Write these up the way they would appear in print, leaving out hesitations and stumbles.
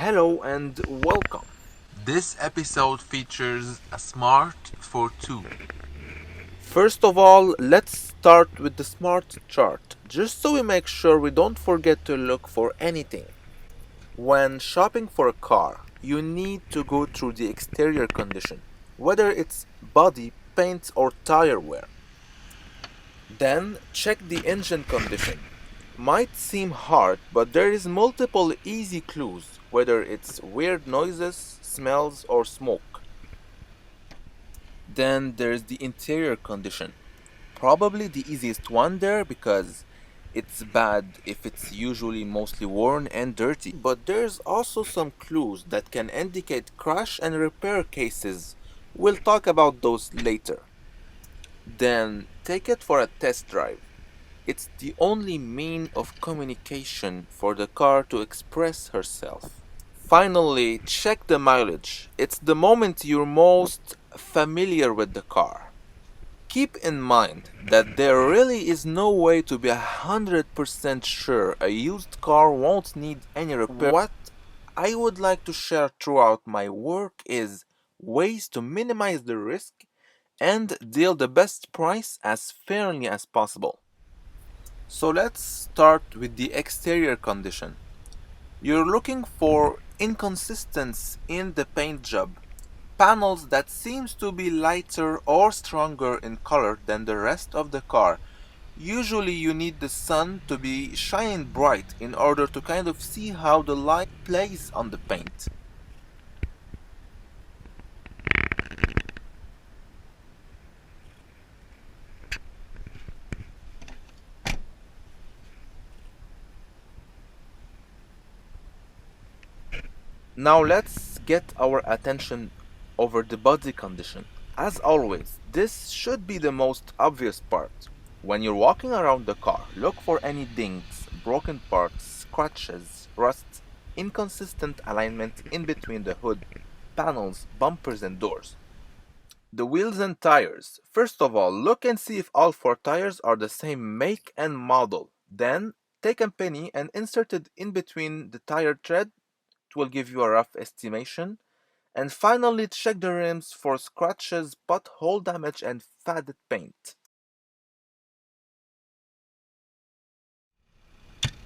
Hello and welcome. This episode features a Smart for 2. First of all, let's start with the smart chart, just so we make sure we don't forget to look for anything. When shopping for a car, you need to go through the exterior condition, whether it's body, paint, or tire wear. Then check the engine condition. Might seem hard, but there is multiple easy clues, whether it's weird noises, smells, or smoke. Then there's the interior condition. Probably the easiest one there because it's bad if it's usually mostly worn and dirty. But there's also some clues that can indicate crash and repair cases. We'll talk about those later. Then take it for a test drive. It's the only mean of communication for the car to express herself. Finally, check the mileage. It's the moment you're most familiar with the car. Keep in mind that there really is no way to be 100% sure a used car won't need any repair. What I would like to share throughout my work is ways to minimize the risk and deal the best price as fairly as possible. So let's start with the exterior condition. You're looking for inconsistency in the paint job, panels that seems to be lighter or stronger in color than the rest of the car. Usually you need the sun to be shining bright in order to kind of see how the light plays on the paint. Now let's get our attention over the body condition. As always, this should be the most obvious part. When you're walking around the car, look for any dings, broken parts, scratches, rust, inconsistent alignment in between the hood, panels, bumpers, and doors. The wheels and tires. First of all, look and see if all four tires are the same make and model. Then, take a penny and insert it in between the tire tread. It will give you a rough estimation. And finally, check the rims for scratches, pothole damage, and faded paint.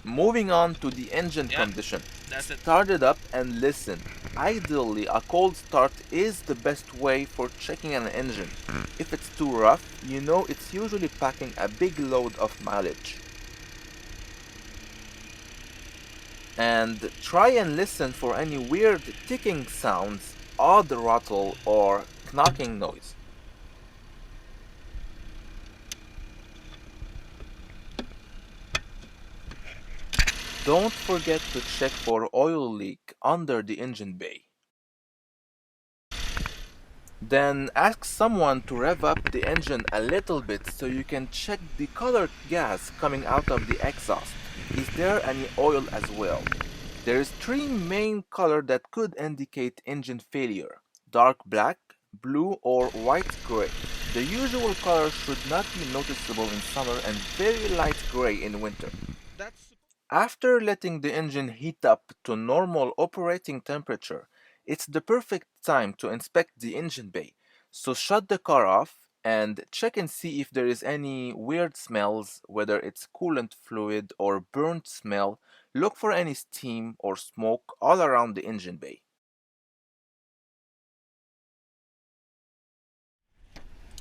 Moving on to the engine condition. That's it. Start it up and listen. Ideally, a cold start is the best way for checking an engine. If it's too rough, you know it's usually packing a big load of mileage. And try and listen for any weird ticking sounds, odd rattle, or knocking noise. Don't forget to check for oil leak under the engine bay. Then ask someone to rev up the engine a little bit so you can check the colored gas coming out of the exhaust. Is there any oil as well? There is three main colors that could indicate engine failure: dark black, blue, or white gray. The usual color should not be noticeable in summer and very light gray in winter. That's After letting the engine heat up to normal operating temperature, it's the perfect time to inspect the engine bay. So shut the car off and check and see if there is any weird smells, whether it's coolant fluid or burnt smell. Look for any steam or smoke all around the engine bay.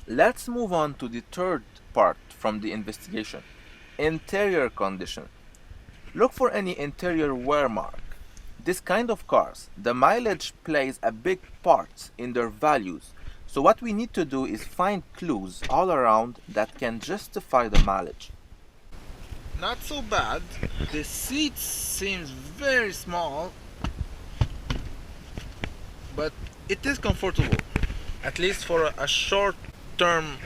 Let's move on to the third part from the investigation: interior condition. Look for any interior wear mark. This kind of cars, the mileage plays a big part in their values. So what we need to do is find clues all around that can justify the mileage. not so bad. The seat seems very small, but it is comfortable, at least for a short term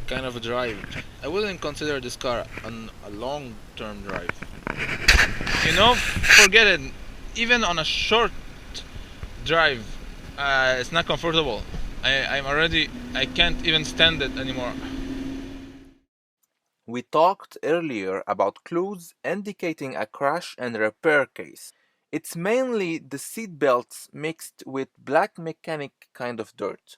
kind of a drive. I wouldn't consider this car on a long term drive. Forget it. Even on a short drive, it's not comfortable. I can't even stand it anymore. We talked earlier about clues indicating a crash and repair case. It's mainly the seat belts mixed with black mechanic kind of dirt.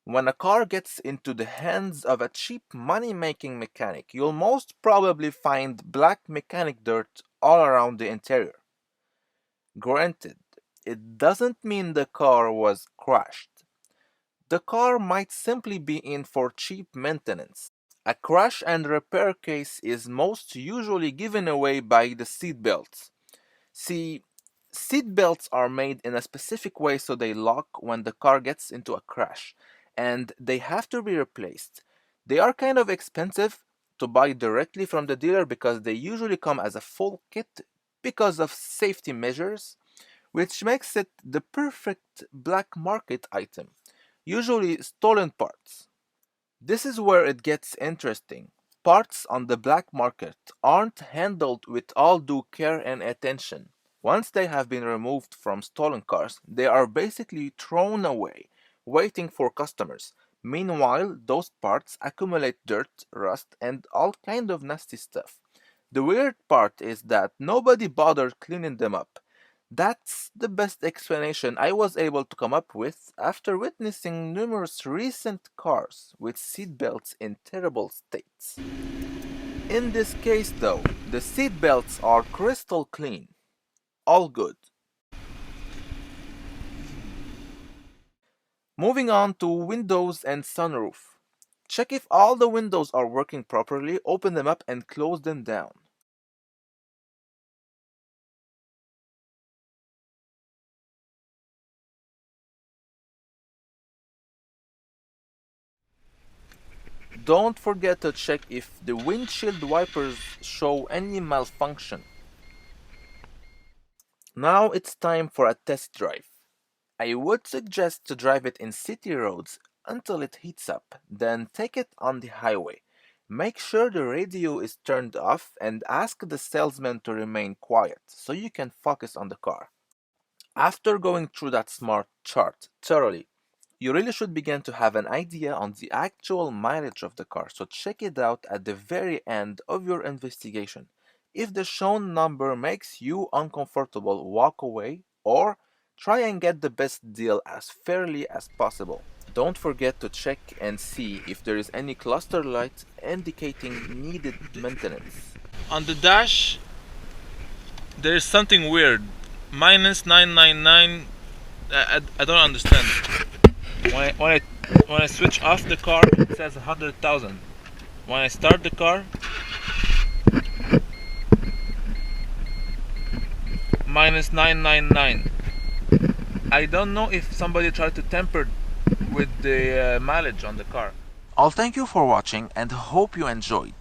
When a car gets into the hands of a cheap money-making mechanic, you'll most probably find black mechanic dirt all around the interior. Granted, it doesn't mean the car was crashed. The car might simply be in for cheap maintenance. A crash and repair case is most usually given away by the seat belts. See, seat belts are made in a specific way so they lock when the car gets into a crash, and they have to be replaced. They are kind of expensive to buy directly from the dealer because they usually come as a full kit because of safety measures, which makes it the perfect black market item, usually stolen parts. This is where it gets interesting. Parts on the black market aren't handled with all due care and attention. Once they have been removed from stolen cars, they are basically thrown away, waiting for customers. Meanwhile, those parts accumulate dirt, rust, and all kind of nasty stuff. The weird part is that nobody bothered cleaning them up. That's the best explanation I was able to come up with after witnessing numerous recent cars with seatbelts in terrible states. In this case though, the seatbelts are crystal clean. All good. Moving on to windows and sunroof. Check if all the windows are working properly, open them up and close them down. Don't forget to check if the windshield wipers show any malfunction. Now it's time for a test drive. I would suggest to drive it in city roads until it heats up, then take it on the highway. Make sure the radio is turned off and ask the salesman to remain quiet so you can focus on the car. After going through that smart chart thoroughly, you really should begin to have an idea on the actual mileage of the car, so check it out at the very end of your investigation. If the shown number makes you uncomfortable, walk away or try and get the best deal as fairly as possible. Don't forget to check and see if there is any cluster light indicating needed maintenance. On the dash, there is something weird. Minus 999. I don't understand. When I switch off the car, it says 100,000. When I start the car, minus 999. I don't know if somebody tried to tamper with the mileage on the car. I'll thank you for watching and hope you enjoyed.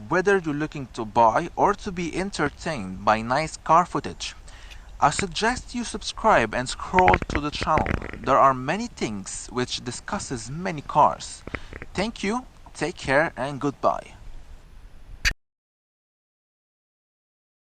Whether you're looking to buy or to be entertained by nice car footage, I suggest you subscribe and scroll to the channel. There are many things which discusses many cars. Thank you, take care and goodbye.